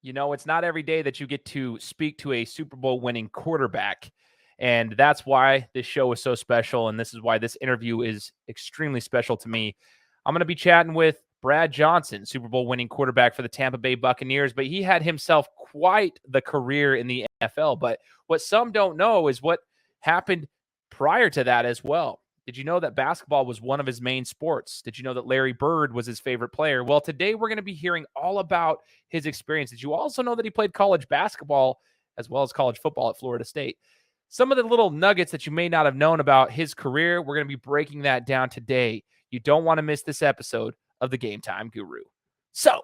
You know, it's not every day that you get to speak to a Super Bowl winning quarterback. And that's why this show is so special. And this is why this interview is extremely special to me. I'm going to be chatting with Brad Johnson, Super Bowl winning quarterback for the Tampa Bay Buccaneers, but he had himself quite the career in the NFL. But what some don't know is what happened prior to that as well. Did you know that basketball was one of his main sports? Did you know that Larry Bird was his favorite player? Well, today we're going to be hearing all about his experience. Did you also know that he played college basketball as well as college football at Florida State? Some of the little nuggets that you may not have known about his career, we're going to be breaking that down today. You don't want to miss this episode of the Game Time Guru. So,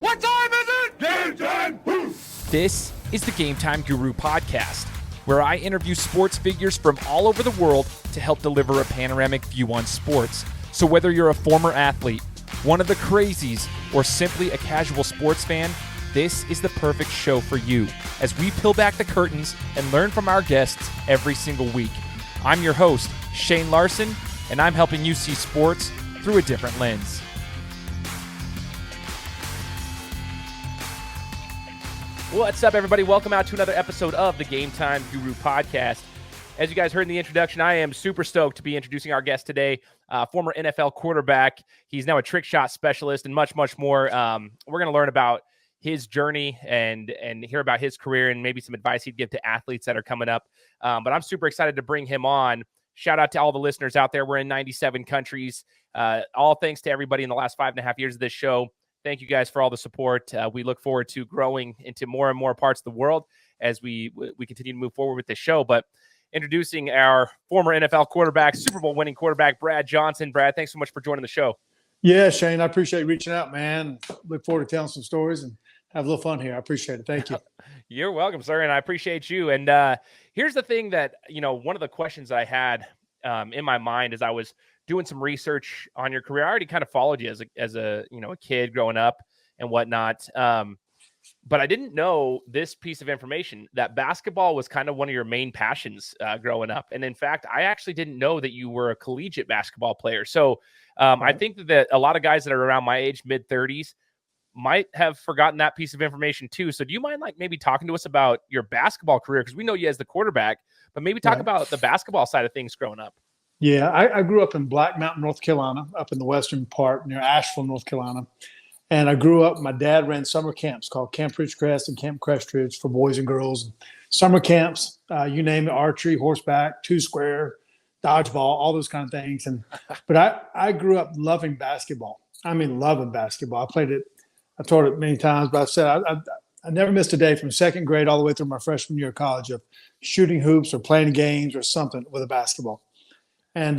what time is it? Game time! Woo! This is the Game Time Guru podcast, where I interview sports figures from all over the world to help deliver a panoramic view on sports. So whether you're a former athlete, one of the crazies, or simply a casual sports fan, this is the perfect show for you as we peel back the curtains and learn from our guests every single week. I'm your host, Shane Larson, and I'm helping you see sports through a different lens. What's up, everybody? Welcome out to another episode of the Game Time Guru podcast. As you guys heard in the introduction, I am super stoked to be introducing our guest today, former NFL quarterback. He's now a trick shot specialist and much, much more. We're going to learn about his journey and hear about his career and maybe some advice he'd give to athletes that are coming up. But I'm super excited to bring him on. Shout out to all the listeners out there. We're in 97 countries. All thanks to everybody in the last 5.5 years of this show. Thank you guys for all the support. We look forward to growing into more and more parts of the world as we continue to move forward with this show. But introducing our former NFL quarterback, Super Bowl winning quarterback, Brad Johnson. Brad, thanks so much for joining the show. Yeah, Shane, I appreciate you reaching out, man. Look forward to telling some stories and have a little fun here. I appreciate it. Thank you. You're welcome, sir, and I appreciate you. And here's the thing that, one of the questions I had in my mind as I was doing some research on your career. I already kind of followed you as a kid growing up and whatnot. But I didn't know this piece of information, that basketball was kind of one of your main passions growing up. And in fact, I actually didn't know that you were a collegiate basketball player. So I think that a lot of guys that are around my age, mid-30s, might have forgotten that piece of information too. So do you mind maybe talking to us about your basketball career? Because we know you as the quarterback, but maybe talk about the basketball side of things growing up. Yeah, I grew up in Black Mountain, North Carolina, up in the western part near Asheville, North Carolina. And I grew up, my dad ran summer camps called Camp Ridgecrest and Camp Crestridge for boys and girls. Summer camps, you name it, archery, horseback, two-square, dodgeball, all those kind of things. But I grew up loving basketball. I mean, loving basketball. I played it, I taught it many times, but I said I never missed a day from second grade all the way through my freshman year of college of shooting hoops or playing games or something with a basketball. And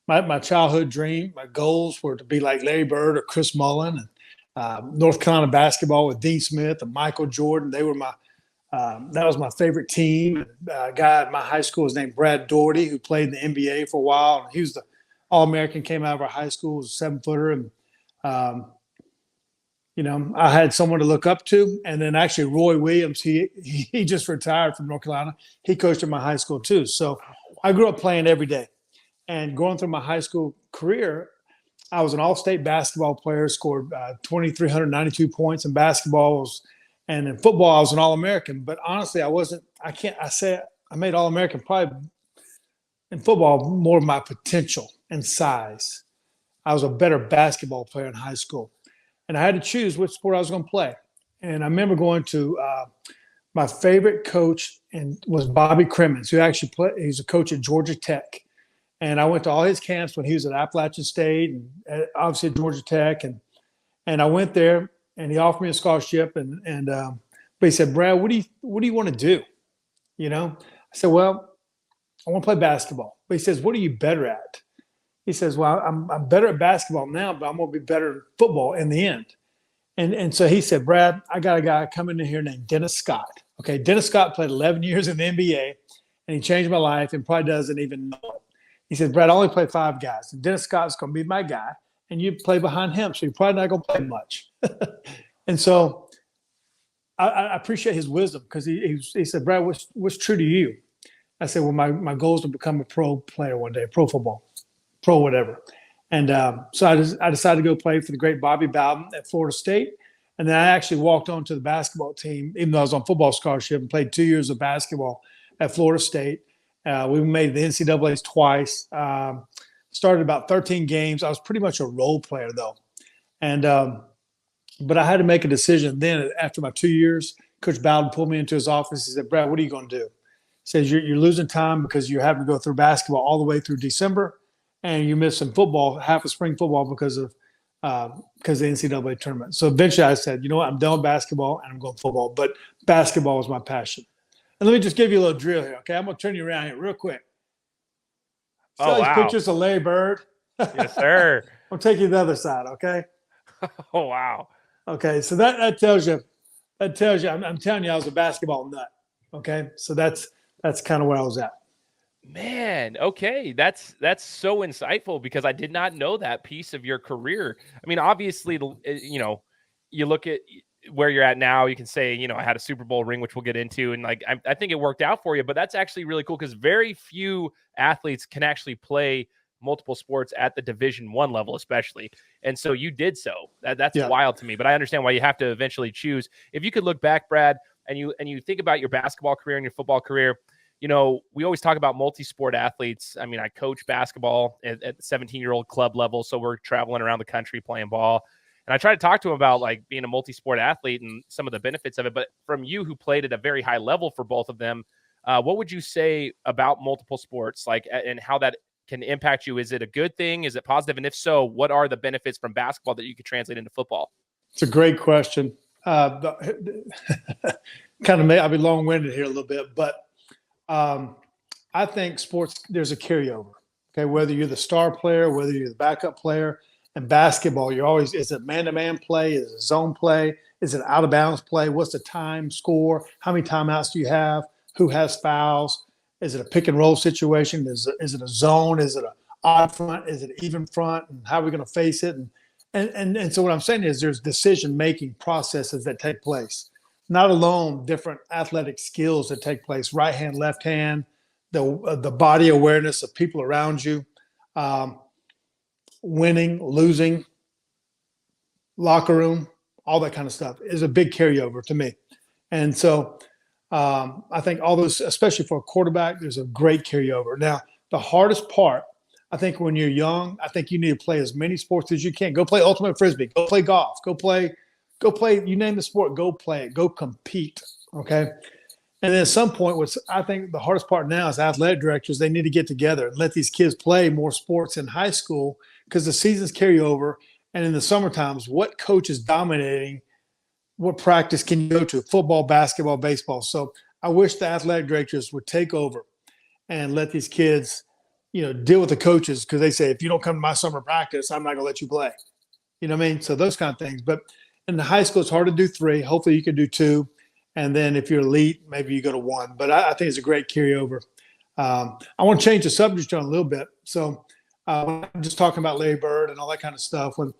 my childhood dream, my goals were to be like Larry Bird or Chris Mullin, and North Carolina basketball with Dean Smith and Michael Jordan. They were that was my favorite team. A guy at my high school was named Brad Doherty, who played in the NBA for a while. He was the All-American, came out of our high school, was a 7-footer. And, I had someone to look up to. And then actually Roy Williams, he just retired from North Carolina. He coached at my high school too. So I grew up playing every day. And going through my high school career, I was an all-state basketball player, scored 2,392 points in basketball. And in football, I was an All-American. But honestly, I made All-American probably in football more of my potential and size. I was a better basketball player in high school. And I had to choose which sport I was going to play. And I remember going to my favorite coach was Bobby Crimmins, who actually he's a coach at Georgia Tech. And I went to all his camps when he was at Appalachian State and obviously at Georgia Tech. And I went there and he offered me a scholarship. But he said, Brad, what do you want to do? I said, well, I want to play basketball. But he says, what are you better at? He says, well, I'm better at basketball now, but I'm going to be better at football in the end. And so he said, Brad, I got a guy coming in here named Dennis Scott. Okay, Dennis Scott played 11 years in the NBA, and he changed my life and probably doesn't even know it. He said, Brad, I only play 5 guys. And Dennis Scott's going to be my guy, and you play behind him, so you're probably not going to play much. And so I appreciate his wisdom because he said, Brad, what's true to you? I said, well, my goal is to become a pro player one day, pro football, pro whatever. And so I decided to go play for the great Bobby Bowden at Florida State. And then I actually walked on to the basketball team, even though I was on football scholarship and played 2 years of basketball at Florida State. We made the NCAAs twice. Started about 13 games. I was pretty much a role player though. And but I had to make a decision then after my 2 years. Coach Bowden pulled me into his office. He said, Brad, what are you going to do? He says, you're losing time because you're having to go through basketball all the way through December, and you're missing football, half of spring football because of the NCAA tournament. So eventually I said, you know what, I'm done with basketball and I'm going football. But basketball was my passion. And let me just give you a little drill here, okay? I'm going to turn you around here real quick. Oh, these wow. pictures of Larry Bird. Yes, sir. I'll take you to the other side, okay? Oh, wow. Okay, so that tells you, I'm telling you I was a basketball nut, okay? So that's kind of where I was at. Man, okay. That's so insightful because I did not know that piece of your career. I mean, obviously, you know, you look at where you're at now, you can say, you know, I had a Super Bowl ring, which we'll get into. And like, I think it worked out for you, but that's actually really cool because very few athletes can actually play multiple sports at the Division I level, especially. And so you did so. That's wild to me, but I understand why you have to eventually choose. If you could look back, Brad, and you think about your basketball career and your football career, you know, we always talk about multi-sport athletes. I mean, I coach basketball at the 17-year-old club level, so we're traveling around the country playing ball. And I try to talk to him about like being a multi-sport athlete and some of the benefits of it. But from you, who played at a very high level for both of them, what would you say about multiple sports, like, and how that can impact you? Is it a good thing? Is it positive? And if so, what are the benefits from basketball that you could translate into football? It's a great question. Kind of, I'll be long-winded here a little bit, but I think sports, there's a carryover. Okay, whether you're the star player, whether you're the backup player. And basketball, you're always, is it man-to-man play? Is it zone play? Is it out-of-bounds play? What's the time, score? How many timeouts do you have? Who has fouls? Is it a pick-and-roll situation? Is it a zone? Is it an odd front? Is it an even front? And how are we going to face it? And so what I'm saying is there's decision-making processes that take place. Not alone different athletic skills that take place, right hand, left hand, the body awareness of people around you, winning, losing, locker room, all that kind of stuff is a big carryover to me. And so I think all those, especially for a quarterback, there's a great carryover. Now, the hardest part, I think when you're young, I think you need to play as many sports as you can. Go play ultimate frisbee, go play golf, go play, you name the sport, go play it, go compete, okay? And then at some point, what's I think the hardest part now is athletic directors, they need to get together and let these kids play more sports in high school because the seasons carry over. And in the summer times, what coach is dominating? What practice can you go to? Football, basketball, baseball. So I wish the athletic directors would take over and let these kids, you know, deal with the coaches because they say, if you don't come to my summer practice, I'm not going to let you play. You know what I mean? So those kind of things. But in the high school, it's hard to do 3. Hopefully you can do 2. And then if you're elite, maybe you go to 1. But I think it's a great carryover. I want to change the subject on a little bit. So when I'm just talking about Larry Bird and all that kind of stuff, when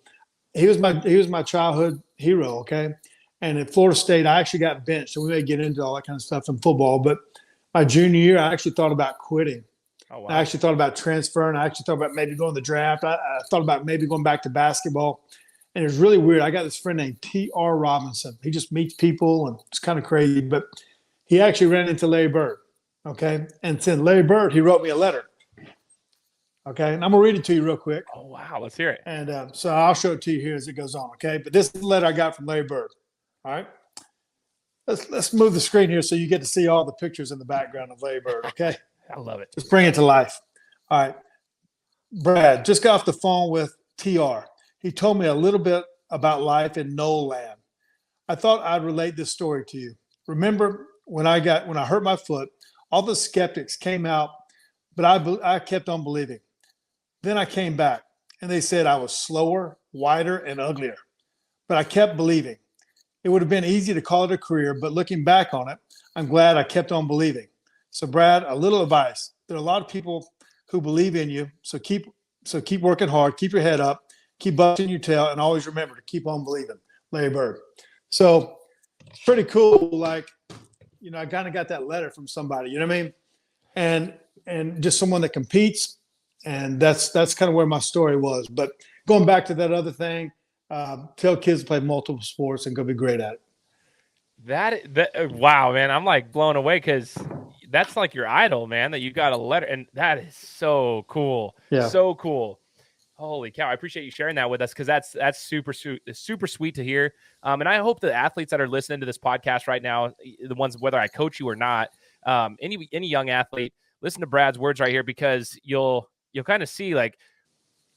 he was my childhood hero, okay? And at Florida State, I actually got benched. So we may get into all that kind of stuff in football. But my junior year, I actually thought about quitting. Oh, wow. I actually thought about transferring. I actually thought about maybe going to the draft. I thought about maybe going back to basketball. And it was really weird. I got this friend named T.R. Robinson. He just meets people, and it's kind of crazy. But he actually ran into Larry Bird, okay? And since Larry Bird, he wrote me a letter, okay? And I'm going to read it to you real quick. Oh, wow. Let's hear it. And so I'll show it to you here as it goes on, okay? But this is the letter I got from Larry Bird, all right? Let's move the screen here so you get to see all the pictures in the background of Larry Bird, okay? I love it. Just bring it to life. All right. Brad, just got off the phone with TR. He told me a little bit about life in Knoll Land. I thought I'd relate this story to you. Remember when I hurt my foot, all the skeptics came out, but I kept on believing. Then I came back, and they said I was slower, wider, and uglier. But I kept believing. It would have been easy to call it a career, but looking back on it, I'm glad I kept on believing. So, Brad, a little advice. There are a lot of people who believe in you, so keep working hard, keep your head up, keep busting your tail, and always remember to keep on believing. Larry Bird. So it's pretty cool. Like, you know, I kind of got that letter from somebody, you know what I mean? And just someone that competes, and that's kind of where my story was. But going back to that other thing, tell kids to play multiple sports and go be great at it. Wow, man, I'm like blown away because that's like your idol, man. That you got a letter, and that is so cool, Yeah. so cool. Holy cow! I appreciate you sharing that with us because that's super sweet to hear. And I hope the athletes that are listening to this podcast right now, the ones whether I coach you or not, any young athlete, listen to Brad's words right here because you'll kind of see like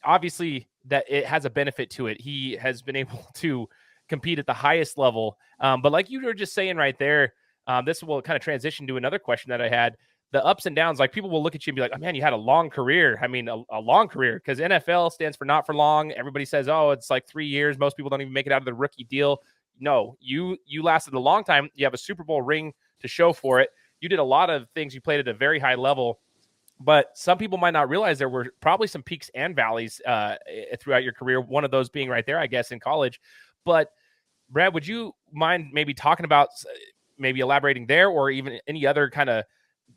obviously that it has a benefit to it. He has been able to compete at the highest level. But like you were just saying right there, this will kind of transition to another question that I had. The ups and downs, like people will look at you and be like, oh man, you had a long career. I mean, a long career because NFL stands for not for long. Everybody says, oh, it's like 3 years. Most people don't even make it out of the rookie deal. No, you lasted a long time. You have a Super Bowl ring to show for it. You did a lot of things. You played at a very high level. But some people might not realize there were probably some peaks and valleys throughout your career. One of those being right there, I guess, in college. But Brad, would you mind maybe talking about maybe elaborating there or even any other kind of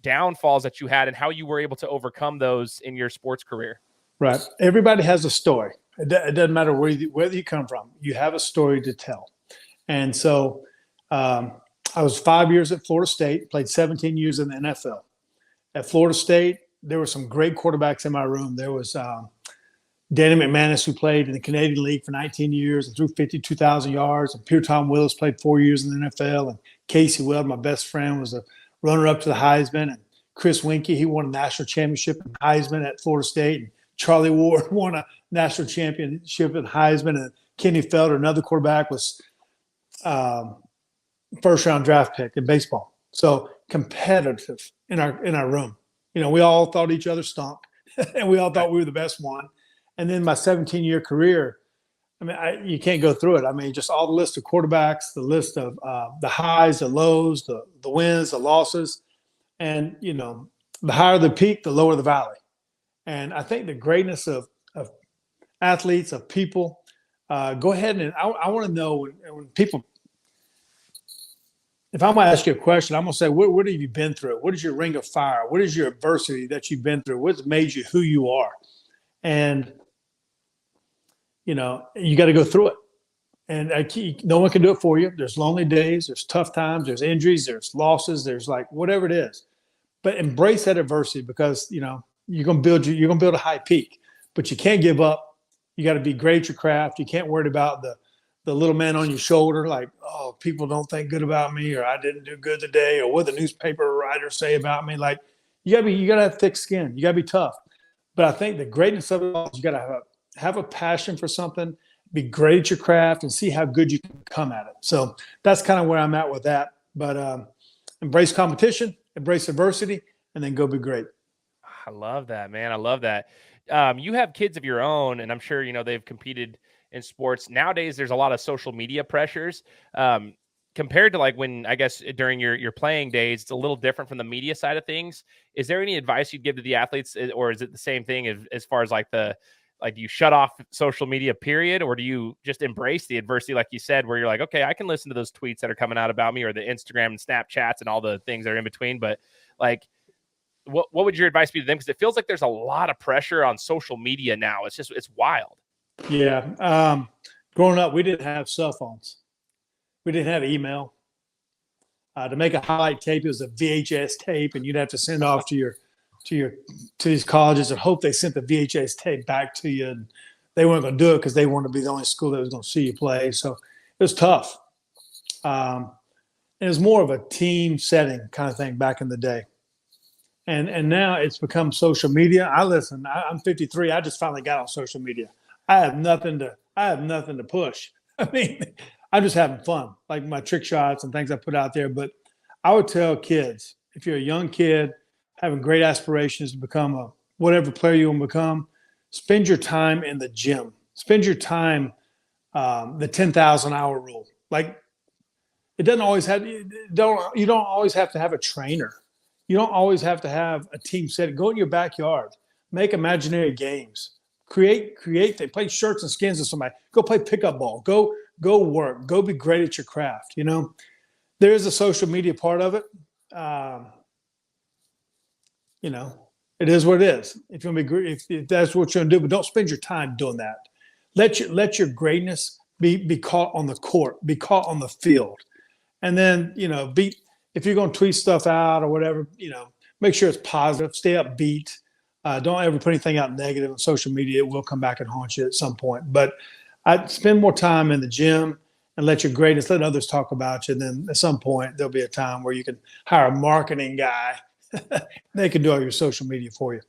downfalls that you had and how you were able to overcome those in your sports career? Right. Everybody has a story. It doesn't matter where you come from. You have a story to tell. And so I was 5 years at Florida State, played 17 years in the NFL. At Florida State, there were some great quarterbacks in my room. There was Danny McManus, who played in the Canadian League for 19 years and threw 52,000 yards. And Pierre Tom Willis played 4 years in the NFL. And Casey Weld, my best friend, was a runner-up to the Heisman. And Chris Winkie, he won a national championship in Heisman at Florida State. And Charlie Ward won a national championship at Heisman. And Kenny Felder, another quarterback, was first-round draft pick in baseball. So competitive in our room. You know, we all thought each other stunk, and we all thought we were the best one. And then my 17-year career, I mean, you can't go through it. I mean, just all the list of quarterbacks, the list of the highs, the lows, the wins, the losses. And, you know, the higher the peak, the lower the valley. And I think the greatness of athletes, of people, go ahead and I want to know when people – if I'm going to ask you a question, I'm going to say, what have you been through? What is your ring of fire? What is your adversity that you've been through? What's made you who you are? And, you know, you got to go through it. And no one can do it for you. There's lonely days. There's tough times. There's injuries. There's losses. There's like whatever it is. But embrace that adversity because, you know, you're going to build a high peak. But you can't give up. You got to be great at your craft. You can't worry about the little man on your shoulder, like, oh, people don't think good about me, or I didn't do good today, or what the newspaper writers say about me. Like, you gotta have thick skin. You gotta be tough. But I think the greatness of it all is you gotta have a passion for something, be great at your craft, and see how good you can come at it. So that's kind of where I'm at with that. But embrace competition, embrace adversity, and then go be great. I love that, man. I love that. You have kids of your own, and I'm sure, you know, they've competed in sports. Nowadays, there's a lot of social media pressures compared to like when, I guess, during your playing days, it's a little different from the media side of things. Is there any advice you'd give to the athletes, or is it the same thing as far as like do you shut off social media period, or do you just embrace the adversity, like you said, where you're like, okay, I can listen to those tweets that are coming out about me, or the Instagram and Snapchats and all the things that are in between, but like, what would your advice be to them? Because it feels like there's a lot of pressure on social media now. It's wild. Yeah. Growing up, we didn't have cell phones. We didn't have email. To make a highlight tape, it was a VHS tape, and you'd have to send off to these colleges and hope they sent the VHS tape back to you. And they weren't going to do it because they wanted to be the only school that was going to see you play. So it was tough. And it was more of a team setting kind of thing back in the day. And now it's become social media. I'm 53. I just finally got on social media. I have nothing to push. I mean, I'm just having fun, like my trick shots and things I put out there. But I would tell kids, if you're a young kid having great aspirations to become whatever player you want to become, spend your time in the gym. Spend your time, the 10,000 hour rule. Like, it doesn't always have, you don't always have to have a trainer. You don't always have to have a team set. Go in your backyard, make imaginary games. Create. They play shirts and skins with somebody. Go play pickup ball. Go work. Go be great at your craft. You know, there is a social media part of it. You know, it is what it is. If that's what you're gonna do, but don't spend your time doing that. Let your greatness be caught on the court, be caught on the field. And then, if you're going to tweet stuff out or whatever, make sure it's positive, stay upbeat. Don't ever put anything out negative on social media. It will come back and haunt you at some point. But I'd spend more time in the gym and let others talk about you. And then at some point, there'll be a time where you can hire a marketing guy. They can do all your social media for you.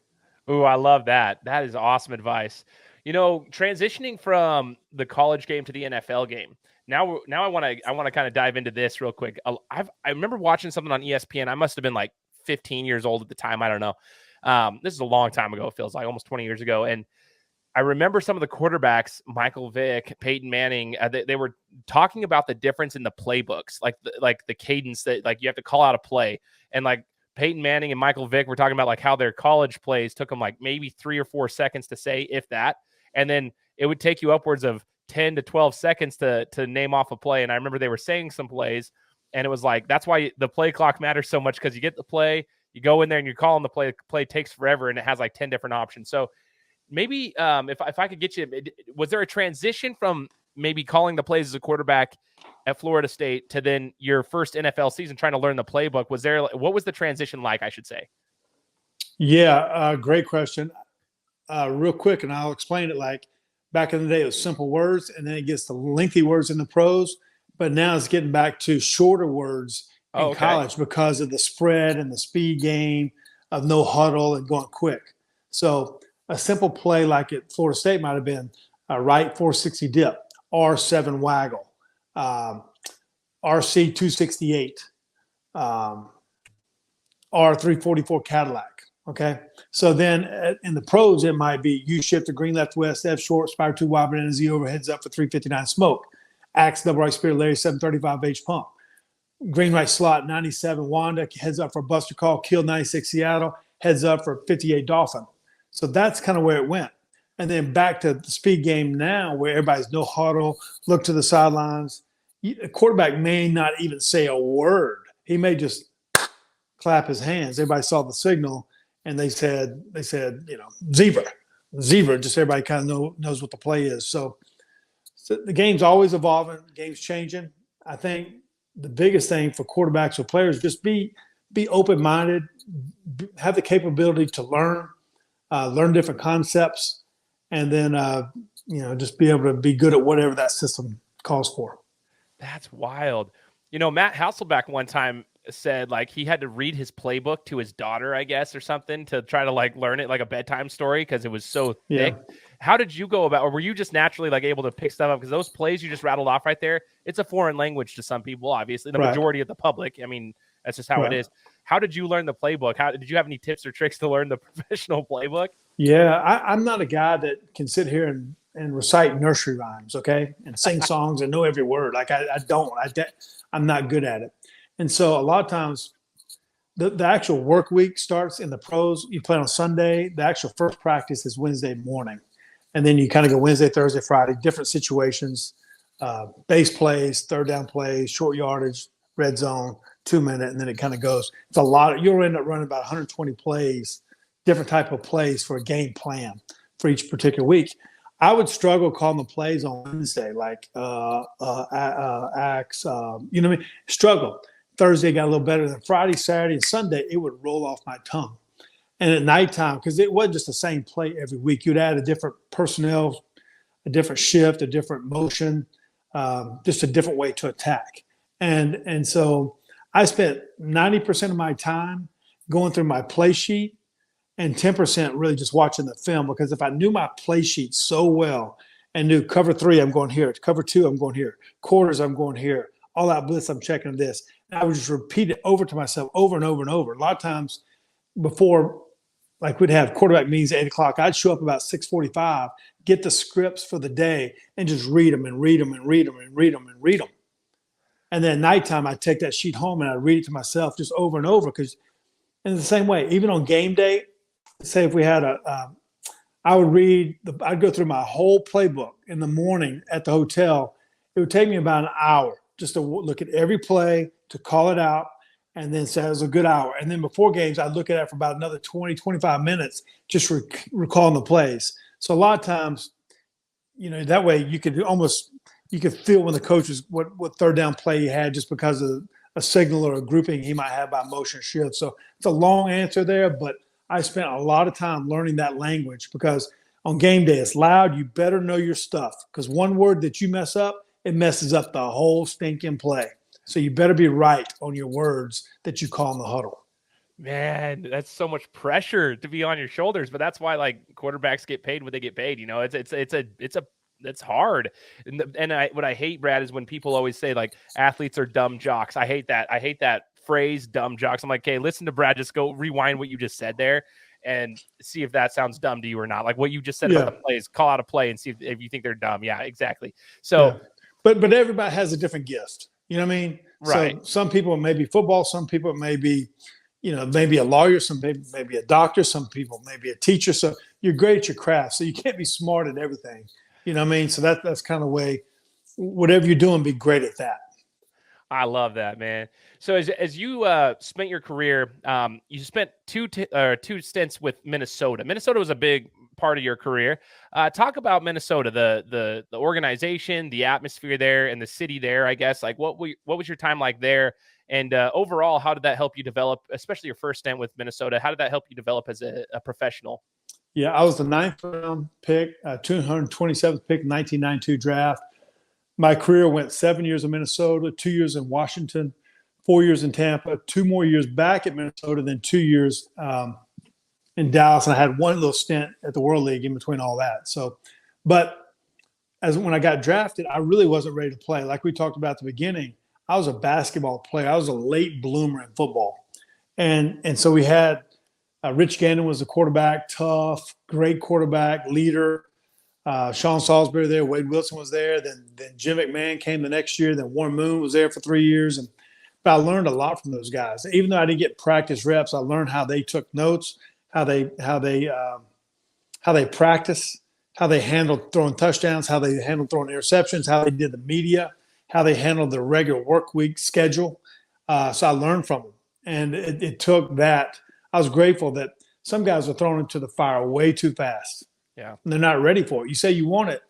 Ooh, I love that. That is awesome advice. Transitioning from the college game to the NFL game. Now I want to kind of dive into this real quick. I remember watching something on ESPN. I must have been like 15 years old at the time. I don't know. This is a long time ago. It feels like almost 20 years ago. And I remember some of the quarterbacks, Michael Vick, Peyton Manning, they were talking about the difference in the playbooks, like the cadence that like you have to call out a play. And like Peyton Manning and Michael Vick were talking about like how their college plays took them like maybe 3 or 4 seconds to say, if that. And then it would take you upwards of 10 to 12 seconds to name off a play. And I remember they were saying some plays, and it was like, that's why the play clock matters so much, because you get the play, you go in there and you're calling the play takes forever, and it has like 10 different options. So maybe if I could get you, was there a transition from maybe calling the plays as a quarterback at Florida State to then your first NFL season trying to learn the playbook? What was the transition like, I should say? Yeah, great question. Real quick, and I'll explain it. Like back in the day, it was simple words, and then it gets to lengthy words in the pros. But now it's getting back to shorter words in college because of the spread and the speed game of no huddle and going quick. So a simple play like at Florida State might have been a right 460 dip, R7 waggle, RC 268, R344 Cadillac. Okay. So then in the pros, it might be U shift to green, left, west, F short, spire 2 wide, banana Z over, heads up for 359 smoke. Axe, double right spirit, Larry 735 H pump. Green right slot, 97 Wanda, heads up for Buster Call, kill 96 Seattle, heads up for 58 Dolphin. So that's kind of where it went. And then back to the speed game now, where everybody's no huddle, look to the sidelines. The quarterback may not even say a word. He may just clap his hands. Everybody saw the signal, and they said, zebra. Just everybody kind of knows what the play is. So the game's always evolving. The game's changing. I think the biggest thing for quarterbacks or players, just be open-minded, have the capability to learn different concepts, and then just be able to be good at whatever that system calls for. That's wild. Matt Hasselbeck one time said like he had to read his playbook to his daughter, I guess, or something, to try to like learn it like a bedtime story because it was so thick. Yeah. How did you go about, or were you just naturally like able to pick stuff up? Because those plays you just rattled off right there, it's a foreign language to some people, obviously. The majority of the public, I mean, that's just how it is. How did you learn the playbook? Did you have any tips or tricks to learn the professional playbook? Yeah, I'm not a guy that can sit here and recite nursery rhymes, okay, and sing songs and know every word. Like I don't. I'm not good at it. And so a lot of times the actual work week starts in the pros. You play on Sunday. The actual first practice is Wednesday morning. And then you kind of go Wednesday, Thursday, Friday, different situations, base plays, third down plays, short yardage, red zone, 2 minute, and then it kind of goes. It's a lot. You'll end up running about 120 plays, different type of plays for a game plan for each particular week. I would struggle calling the plays on Wednesday, like Axe, struggle. Thursday got a little better than Friday, Saturday, and Sunday. It would roll off my tongue. And at nighttime, because it wasn't just the same play every week, you'd add a different personnel, a different shift, a different motion, just a different way to attack. And so I spent 90% of my time going through my play sheet and 10% really just watching the film, because if I knew my play sheet so well and knew cover 3, I'm going here, cover 2, I'm going here, quarters, I'm going here, all out blitz, I'm checking this. And I would just repeat it over to myself over and over and over. A lot of times before, like we'd have quarterback meetings at 8 o'clock, I'd show up about 6:45, get the scripts for the day, and just read them and read them and read them and read them and read them. And then at nighttime, I'd take that sheet home and I'd read it to myself just over and over. Because in the same way, even on game day, say if we had I'd go through my whole playbook in the morning at the hotel. It would take me about an hour just to look at every play, to call it out, and then say it was a good hour. And then before games, I'd look at it for about another 20, 25 minutes, just recalling the plays. So a lot of times, that way you could almost you could feel when the coach was what third down play he had just because of a signal or a grouping he might have by motion shift. So it's a long answer there, but I spent a lot of time learning that language because on game day it's loud. You better know your stuff because one word that you mess up, it messes up the whole stinking play. So you better be right on your words that you call in the huddle. Man, that's so much pressure to be on your shoulders, but that's why like quarterbacks get paid what they get paid. It's hard. What I hate, Brad, is when people always say like athletes are dumb jocks. I hate that. I hate that phrase, dumb jocks. I'm like, okay, listen to Brad. Just go rewind what you just said there and see if that sounds dumb to you or not. Like what you just said about the plays, call out a play and see if you think they're dumb. Yeah, exactly. So, but everybody has a different gift. You know what I mean? Right. So some people may be football, some people may be, maybe a lawyer, some maybe a doctor, some people maybe a teacher. So you're great at your craft. So you can't be smart at everything. You know what I mean? So that's kind of the way, whatever you're doing, be great at that. I love that, man. So as you spent your career, you spent two stints with Minnesota. Minnesota was a big part of your career. Talk about Minnesota, the organization, the atmosphere there, and the city there. I guess like what was your time like there? And overall, how did that help you develop, especially your first stint with Minnesota? How did that help you develop as a professional? Yeah, I was the 9th round pick, 227th pick, 1992 draft. My career went 7 years in Minnesota, 2 years in Washington, 4 years in Tampa, 2 more years back at Minnesota, then 2 years in Dallas. And I had one little stint at the World League in between all that. So, but when I got drafted, I really wasn't ready to play. Like we talked about at the beginning, I was a basketball player. I was a late bloomer in football. And so we had Rich Gannon was the quarterback, tough, great quarterback, leader. Sean Salisbury there, Wade Wilson was there. Then Jim McMahon came the next year. Then Warren Moon was there for 3 years. But I learned a lot from those guys. Even though I didn't get practice reps, I learned how they took notes, how they practice, how they handled throwing touchdowns, how they handled throwing interceptions, how they did the media, how they handled the regular work week schedule. So I learned from them. And it took that. I was grateful that some guys are thrown into the fire way too fast. Yeah. And they're not ready for it. You say you want it,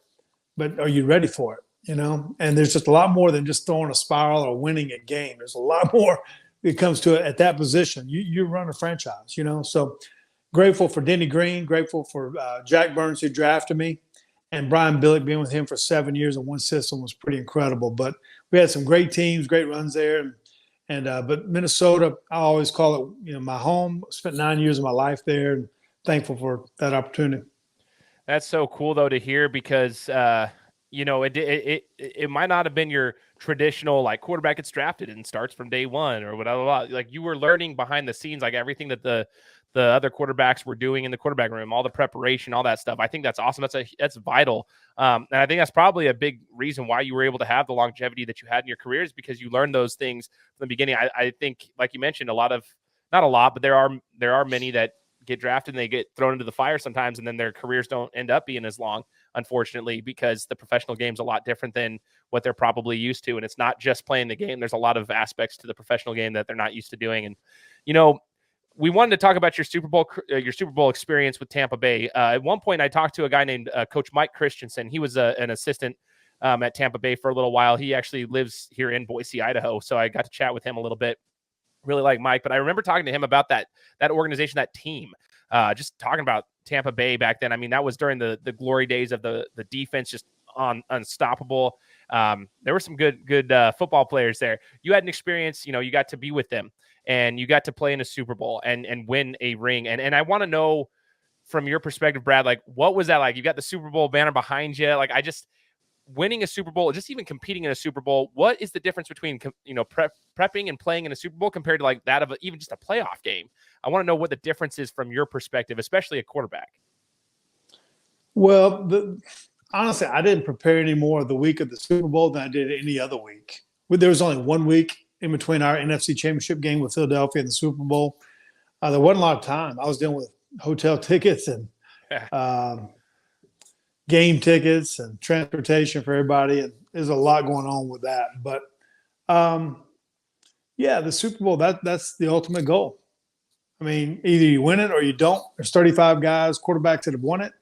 but are you ready for it? And there's just a lot more than just throwing a spiral or winning a game. There's a lot more that comes to it at that position. You run a franchise, So grateful for Denny Green, grateful for Jack Burns who drafted me, and Brian Billick being with him for 7 years in one system was pretty incredible. But we had some great teams, great runs there. But Minnesota, I always call it, my home. Spent 9 years of my life there, and thankful for that opportunity. That's so cool though to hear because it might not have been your traditional like quarterback gets drafted and starts from day one or whatever. Like you were learning behind the scenes, like everything that the other quarterbacks were doing in the quarterback room, all the preparation, all that stuff. I think that's awesome. That's vital. And I think that's probably a big reason why you were able to have the longevity that you had in your career is because you learned those things from the beginning. I think, like you mentioned, not a lot, but there are many that get drafted and they get thrown into the fire sometimes, and then their careers don't end up being as long, unfortunately, because the professional game's a lot different than what they're probably used to. And it's not just playing the game. There's a lot of aspects to the professional game that they're not used to doing. And, we wanted to talk about your Super Bowl experience with Tampa Bay. At one point, I talked to a guy named Coach Mike Christensen. He was an assistant at Tampa Bay for a little while. He actually lives here in Boise, Idaho. So I got to chat with him a little bit. Really like Mike, but I remember talking to him about that organization, that team, just talking about Tampa Bay back then. I mean, that was during the glory days of the defense, just unstoppable. There were some good football players there. You had an experience, you got to be with them and you got to play in a Super Bowl and win a ring. And I want to know from your perspective, Brad, like, what was that like? You got the Super Bowl banner behind you. Like, winning a Super Bowl, just even competing in a Super Bowl, what is the difference between, prepping and playing in a Super Bowl compared to like that of even just a playoff game? I want to know what the difference is from your perspective, especially a quarterback. Well, honestly, I didn't prepare any more the week of the Super Bowl than I did any other week. There was only 1 week in between our NFC Championship game with Philadelphia and the Super Bowl. There wasn't a lot of time. I was dealing with hotel tickets and game tickets and transportation for everybody. And there's a lot going on with that. But, the Super Bowl, that's the ultimate goal. I mean, either you win it or you don't. There's 35 guys, quarterbacks that have won it.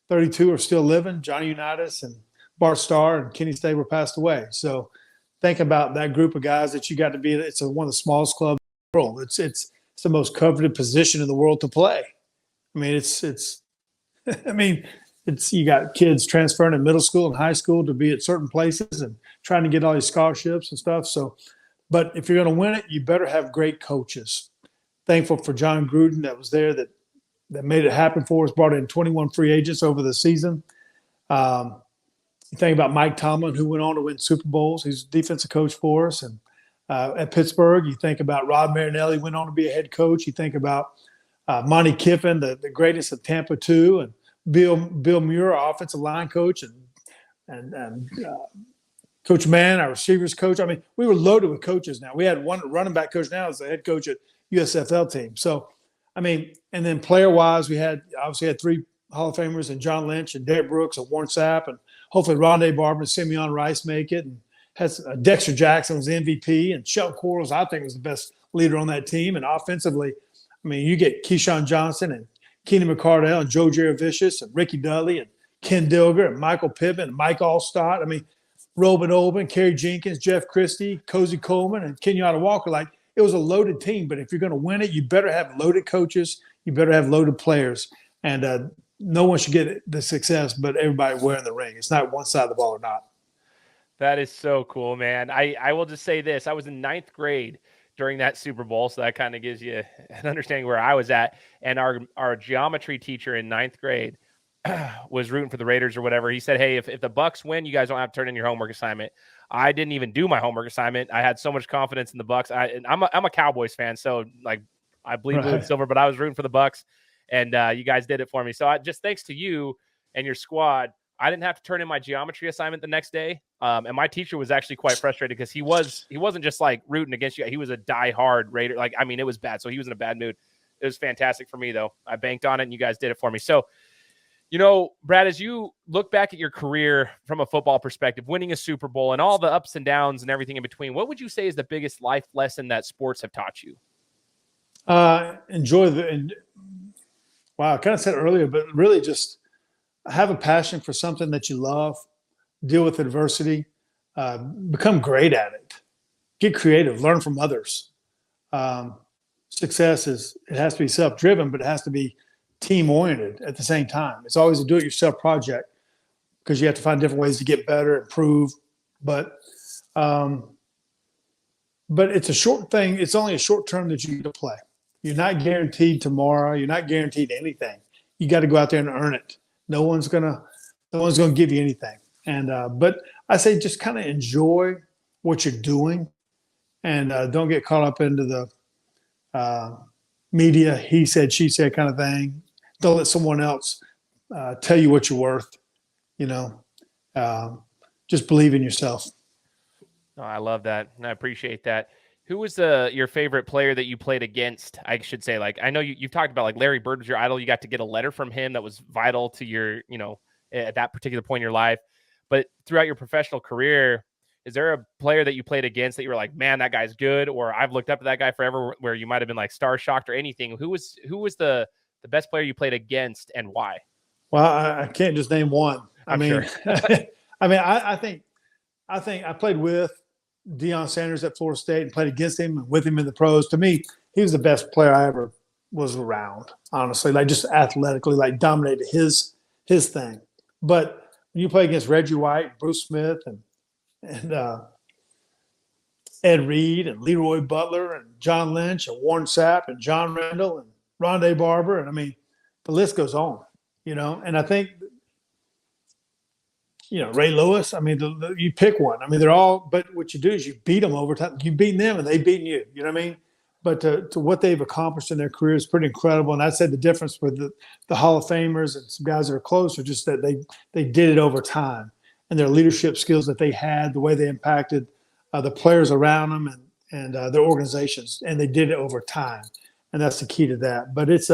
32 are still living. Johnny Unitas and Bart Starr and Kenny Stabler passed away. So think about that group of guys that you got to be. It's one of the smallest clubs in the world. It's the most coveted position in the world to play. I mean, it's I mean, it's you got kids transferring in middle school and high school to be at certain places and trying to get all these scholarships and stuff. So, but if you're going to win it, you better have great coaches. Thankful for John Gruden that was there that made it happen for us. Brought in 21 free agents over the season. You think about Mike Tomlin, who went on to win Super Bowls. He's a defensive coach for us. And at Pittsburgh, you think about Rod Marinelli, went on to be a head coach. You think about Monty Kiffin, the greatest of Tampa too, and Bill Muir, our offensive line coach, and Coach Mann, our receivers coach. I mean, we were loaded with coaches now. We had one running back coach now as the head coach at USFL team. So, I mean, and then player-wise, we obviously had 3 Hall of Famers and John Lynch and Derek Brooks and Warren Sapp, and hopefully Rondé Barber and Simeon Rice make it. And has Dexter Jackson was the MVP, and Shelton Quarles, I think, was the best leader on that team. And offensively, I mean, you get Keyshawn Johnson and Keenan McCardell and Joe Jaravicious and Ricky Dudley and Ken Dilger and Michael Pittman and Mike Allstott. I mean, Robin Oben, Kerry Jenkins, Jeff Christie, Cozy Coleman, and Kenyatta Walker. Like, it was a loaded team. But if you're going to win it, you better have loaded coaches. You better have loaded players. And no one should get the success, but everybody wearing the ring. It's not one side of the ball or not. That is so cool, man. I will just say this. I was in 9th grade during that Super Bowl, so that kind of gives you an understanding where I was at. And our geometry teacher in 9th grade was rooting for the Raiders or whatever. He said, hey, if the Bucs win, you guys don't have to turn in your homework assignment. I didn't even do my homework assignment. I had so much confidence in the Bucs. I'm a Cowboys fan, so like I bleed blue and silver, but I was rooting for the Bucs, and you guys did it for me. So just thanks to you and your squad, I didn't have to turn in my geometry assignment the next day. And my teacher was actually quite frustrated because he wasn't just like rooting against you. He was a diehard Raider. Like, I mean, it was bad. So he was in a bad mood. It was fantastic for me, though. I banked on it, and you guys did it for me. So, you know, Brad, as you look back at your career from a football perspective, winning a Super Bowl and all the ups and downs and everything in between, what would you say is the biggest life lesson that sports have taught you? Wow, I kind of said earlier, but really just have a passion for something that you love, deal with adversity, become great at it, get creative, learn from others. Success it has to be self-driven, but it has to be team-oriented at the same time. It's always a do-it-yourself project because you have to find different ways to get better, improve. But it's a short thing. It's only a short term that you get to play. You're not guaranteed tomorrow. You're not guaranteed anything. You got to go out there and earn it. No one's gonna give you anything. And but I say just kind of enjoy what you're doing, and don't get caught up into the media he said, she said kind of thing. Don't let someone else tell you what you're worth. You know, just believe in yourself. Oh, I love that, and I appreciate that. Who was your favorite player that you played against? I should say, like, I know you've talked about like Larry Bird was your idol. You got to get a letter from him that was vital to your, you know, at that particular point in your life. But throughout your professional career, is there a player that you played against that you were like, man, that guy's good, or I've looked up to that guy forever, where you might have been like star shocked or anything? Who was the best player you played against and why? Well, I can't just name one. I mean, sure. I think I played with Deion Sanders at Florida State and played against him and with him in the pros. To me, he was the best player I ever was around, honestly, like just athletically, like dominated his thing. But when you play against Reggie White, Bruce Smith, and Ed Reed and Leroy Butler and John Lynch and Warren Sapp and John Randall and Rondé Barber, and I mean, the list goes on, you know. And I think, you know, Ray Lewis, I mean, you pick one. I mean, they're all, but what you do is you beat them over time. You beat them and they beat you. You know what I mean? But to what they've accomplished in their career is pretty incredible. And I'd say the difference with the Hall of Famers and some guys that are close are just that they did it over time, and their leadership skills that they had, the way they impacted the players around them and their organizations, and they did it over time. And that's the key to that. But it's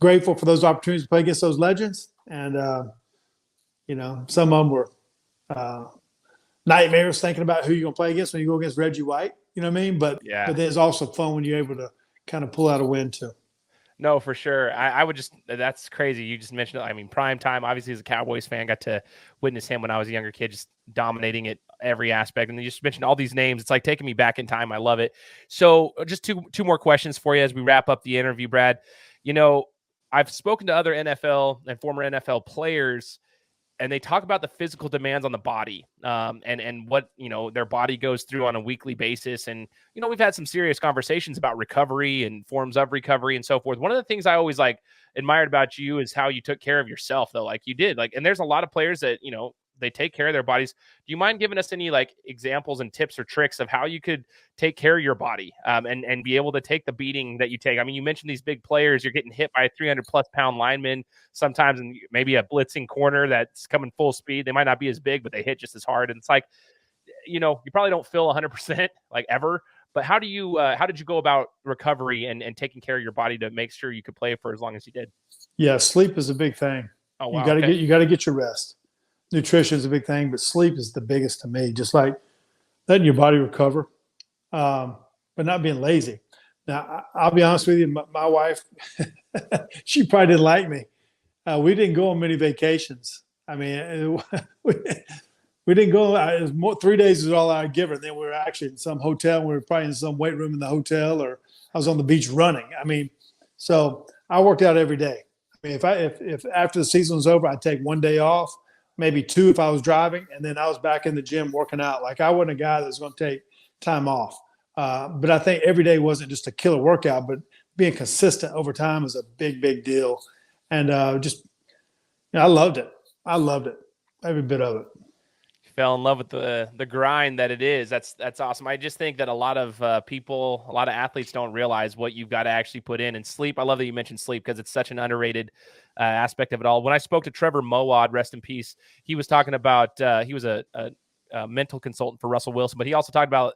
grateful for those opportunities to play against those legends. And, you know, some of them were nightmares thinking about who you're going to play against when you go against Reggie White. You know what I mean? But there's also fun when you're able to kind of pull out a win too. No, for sure. I would just, that's crazy. You just mentioned, I mean, prime time, obviously as a Cowboys fan, got to witness him when I was a younger kid, just dominating it every aspect. And you just mentioned all these names. It's like taking me back in time. I love it. So just two more questions for you as we wrap up the interview, Brad. You know, I've spoken to other NFL and former NFL players, and they talk about the physical demands on the body, and what, you know, their body goes through on a weekly basis. And, you know, we've had some serious conversations about recovery and forms of recovery and so forth. One of the things I always like admired about you is how you took care of yourself, though. Like you did, like, and there's a lot of players that, you know, they take care of their bodies. Do you mind giving us any like examples and tips or tricks of how you could take care of your body, and be able to take the beating that you take? I mean, you mentioned these big players, you're getting hit by a 300+ pound lineman sometimes, and maybe a blitzing corner that's coming full speed. They might not be as big, but they hit just as hard. And it's like, you know, you probably don't feel 100% like ever, but how did you go about recovery and taking care of your body to make sure you could play for as long as you did? Yeah, sleep is a big thing. Oh, wow. You got to get your rest. Nutrition is a big thing, but sleep is the biggest to me. Just like letting your body recover, but not being lazy. Now, I'll be honest with you, my wife, she probably didn't like me. We didn't go on many vacations. I mean, we didn't go. It was more, 3 days is all I'd give her. And then we were actually in some hotel. We were probably in some weight room in the hotel, or I was on the beach running. I mean, so I worked out every day. I mean, if after the season was over, I'd take 1 day off, maybe 2 if I was driving, and then I was back in the gym working out. Like I wasn't a guy that was going to take time off. But I think every day wasn't just a killer workout, but being consistent over time is a big, big deal. And just, you know, I loved it. I loved it, every bit of it. Fell in love with the grind that it is. That's awesome. I just think that a lot of people, a lot of athletes don't realize what you've got to actually put in. And sleep, I love that you mentioned sleep because it's such an underrated aspect of it all. When I spoke to Trevor Mowad, rest in peace, he was talking about he was a mental consultant for Russell Wilson, but he also talked about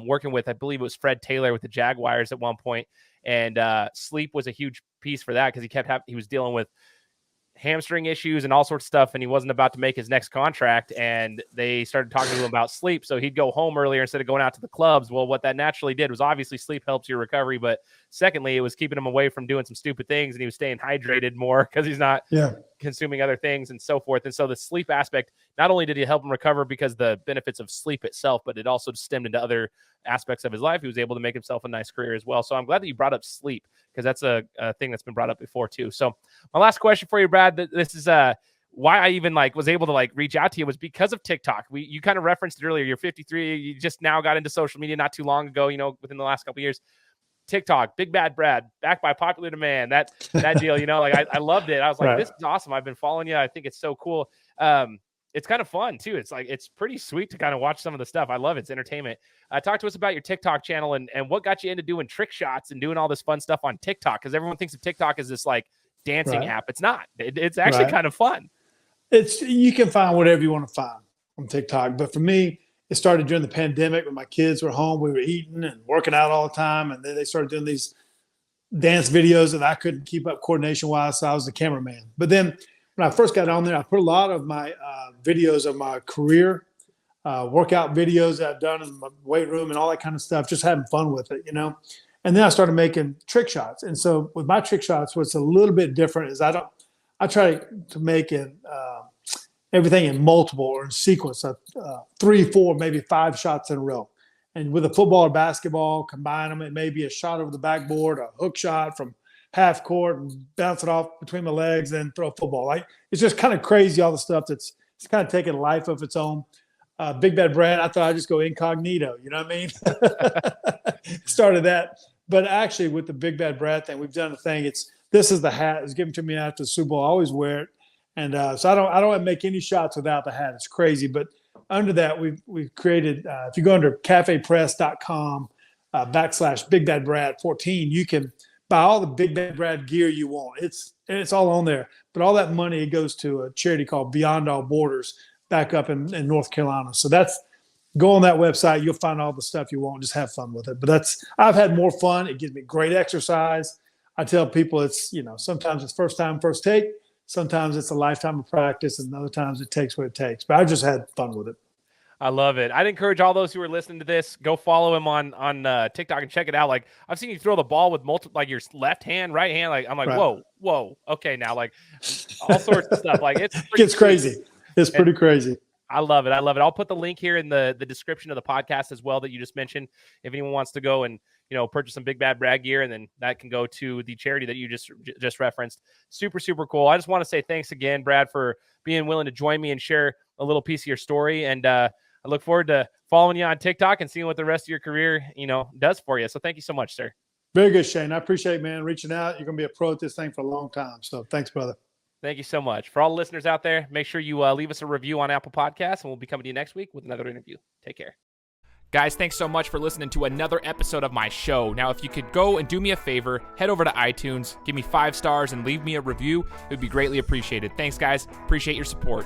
working with, I believe it was Fred Taylor with the Jaguars at one point, and sleep was a huge piece for that because he was dealing with hamstring issues and all sorts of stuff, and he wasn't about to make his next contract, and they started talking to him about sleep, so he'd go home earlier instead of going out to the clubs. Well, what that naturally did was, obviously sleep helps your recovery, but secondly, it was keeping him away from doing some stupid things, and he was staying hydrated more because he's not consuming other things and so forth. And so the sleep aspect, not only did he help him recover because the benefits of sleep itself, but it also stemmed into other aspects of his life. He was able to make himself a nice career as well. So I'm glad that you brought up sleep, because that's a thing that's been brought up before too. So my last question for you, Brad, this is why I even was able to reach out to you was because of TikTok. You kind of referenced it earlier. You're 53. You just now got into social media not too long ago, within the last couple of years. TikTok, Big Bad Brad, backed by popular demand. That deal, I loved it. I was like, This is awesome. I've been following you. I think it's so cool. It's kind of fun too. It's pretty sweet to kind of watch some of the stuff. I love it. It's entertainment. Talk to us about your TikTok channel and what got you into doing trick shots and doing all this fun stuff on TikTok. Because everyone thinks of TikTok as this dancing app. It's not. It's actually kind of fun. You can find whatever you want to find on TikTok. But for me, it started during the pandemic when my kids were home. We were eating and working out all the time. And then they started doing these dance videos that I couldn't keep up coordination-wise, so I was the cameraman. But then when I first got on there, I put a lot of my videos of my career, workout videos that I've done in my weight room and all that kind of stuff, just having fun with it, And then I started making trick shots. And so with my trick shots, what's a little bit different is I try to make everything in multiple or in sequence of 3, 4, maybe 5 shots in a row. And with a football or basketball, combine them. It may be a shot over the backboard, a hook shot from half court and bounce it off between my legs, then throw a football. It's just kind of crazy, all the stuff it's kind of taking a life of its own. Big Bad Brad, I thought I'd just go incognito, you know what I mean? Started that. But actually with the Big Bad Brad thing, we've done a thing. This is the hat. It was given to me after the Super Bowl. I always wear it. And so I don't make any shots without the hat. It's crazy. But under that, we've created, if you go under cafepress.com /Big Bad Brad 14, you can buy all the Big Bad Brad gear you want. It's all on there. But all that money, it goes to a charity called Beyond All Borders back up in North Carolina. So go on that website. You'll find all the stuff you want. Just have fun with it. But I've had more fun. It gives me great exercise. I tell people sometimes it's first time, first take. Sometimes it's a lifetime of practice, and other times it takes what it takes. But I just had fun with it. I love it. I'd encourage all those who are listening to this, go follow him on TikTok and check it out. Like, I've seen you throw the ball with multiple, like your left hand, right hand. Like, I'm like, Right. whoa. Okay. Now, like all sorts of stuff. Like It's crazy. It's pretty crazy. I love it. I'll put the link here in the description of the podcast as well that you just mentioned. If anyone wants to go and, purchase some Big Bad Brad gear, and then that can go to the charity that you just referenced. Super, super cool. I just want to say thanks again, Brad, for being willing to join me and share a little piece of your story. And I look forward to following you on TikTok and seeing what the rest of your career, does for you. So thank you so much, sir. Very good, Shane. I appreciate it, man, reaching out. You're going to be a pro at this thing for a long time. So thanks, brother. Thank you so much. For all the listeners out there, make sure you leave us a review on Apple Podcasts, and we'll be coming to you next week with another interview. Take care. Guys, thanks so much for listening to another episode of my show. Now, if you could go and do me a favor, head over to iTunes, give me 5 stars, and leave me a review. It would be greatly appreciated. Thanks, guys. Appreciate your support.